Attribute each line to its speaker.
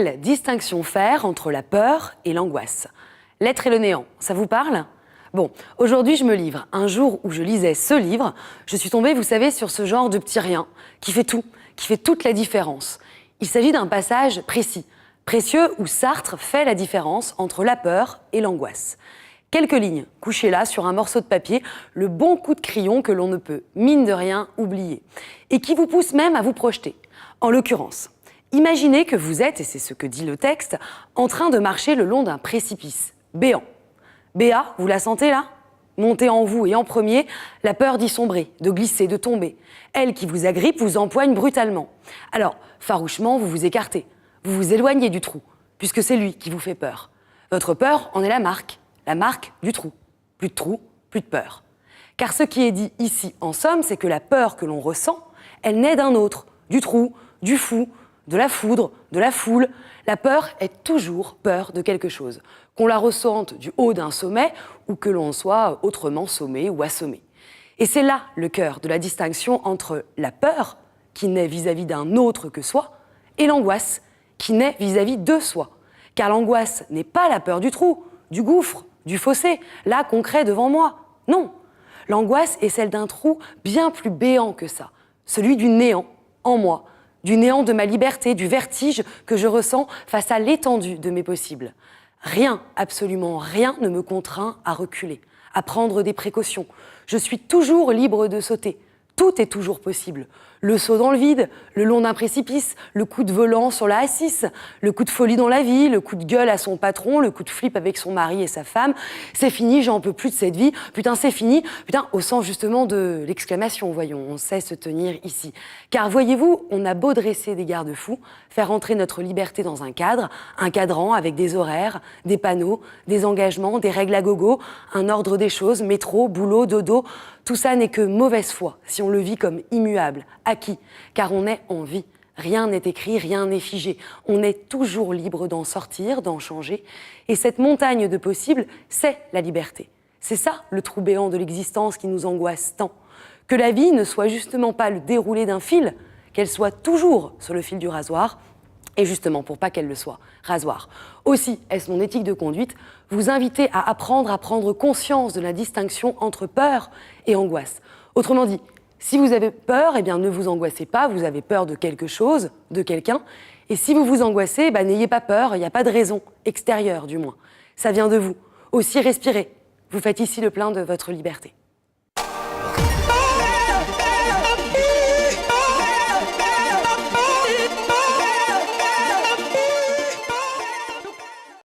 Speaker 1: Quelle distinction faire entre la peur et l'angoisse? L'être et le néant, ça vous parle? Bon, aujourd'hui je me livre. Un jour où je lisais ce livre, je suis tombée, vous savez, sur ce genre de petit rien qui fait tout, qui fait toute la différence. Il s'agit d'un passage précis, précieux, où Sartre fait la différence entre la peur et l'angoisse. Quelques lignes, couchées là sur un morceau de papier, le bon coup de crayon que l'on ne peut, mine de rien, oublier. Et qui vous pousse même à vous projeter. En l'occurrence, imaginez que vous êtes, et c'est ce que dit le texte, en train de marcher le long d'un précipice, béant. Béat, vous la sentez là? Montez en vous et en premier, la peur d'y sombrer, de glisser, de tomber. Elle qui vous agrippe vous empoigne brutalement. Alors, farouchement, vous vous écartez, vous vous éloignez du trou, puisque c'est lui qui vous fait peur. Votre peur en est la marque du trou. Plus de trou, plus de peur. Car ce qui est dit ici, en somme, c'est que la peur que l'on ressent, elle naît d'un autre, du trou, du fou, de la foudre, de la foule. La peur est toujours peur de quelque chose, qu'on la ressente du haut d'un sommet ou que l'on soit autrement sommé ou assommé. Et c'est là le cœur de la distinction entre la peur, qui naît vis-à-vis d'un autre que soi, et l'angoisse, qui naît vis-à-vis de soi. Car l'angoisse n'est pas la peur du trou, du gouffre, du fossé, là concret devant moi. Non, l'angoisse est celle d'un trou bien plus béant que ça, celui du néant en moi, du néant de ma liberté, du vertige que je ressens face à l'étendue de mes possibles. Rien, absolument rien ne me contraint à reculer, à prendre des précautions. Je suis toujours libre de sauter. Tout est toujours possible. Le saut dans le vide, le long d'un précipice, le coup de volant sur la A6, le coup de folie dans la vie, le coup de gueule à son patron, le coup de flip avec son mari et sa femme. C'est fini, j'en peux plus de cette vie. Putain, c'est fini. Putain, au sens justement de l'exclamation, voyons, on sait se tenir ici. Car voyez-vous, on a beau dresser des garde-fous, faire entrer notre liberté dans un cadran avec des horaires, des panneaux, des engagements, des règles à gogo, un ordre des choses, métro, boulot, dodo. Tout ça n'est que mauvaise foi si on le vit comme immuable, acquis, car on est en vie. Rien n'est écrit, rien n'est figé. On est toujours libre d'en sortir, d'en changer. Et cette montagne de possibles, c'est la liberté. C'est ça le trou béant de l'existence qui nous angoisse tant. Que la vie ne soit justement pas le déroulé d'un fil, qu'elle soit toujours sur le fil du rasoir, et justement pour pas qu'elle le soit, rasoir. Aussi, est-ce mon éthique de conduite, vous inviter à apprendre à prendre conscience de la distinction entre peur et angoisse. Autrement dit, si vous avez peur, eh bien ne vous angoissez pas, vous avez peur de quelque chose, de quelqu'un, et si vous vous angoissez, n'ayez pas peur, il n'y a pas de raison, extérieure du moins. Ça vient de vous. Aussi respirez, vous faites ici le plein de votre liberté.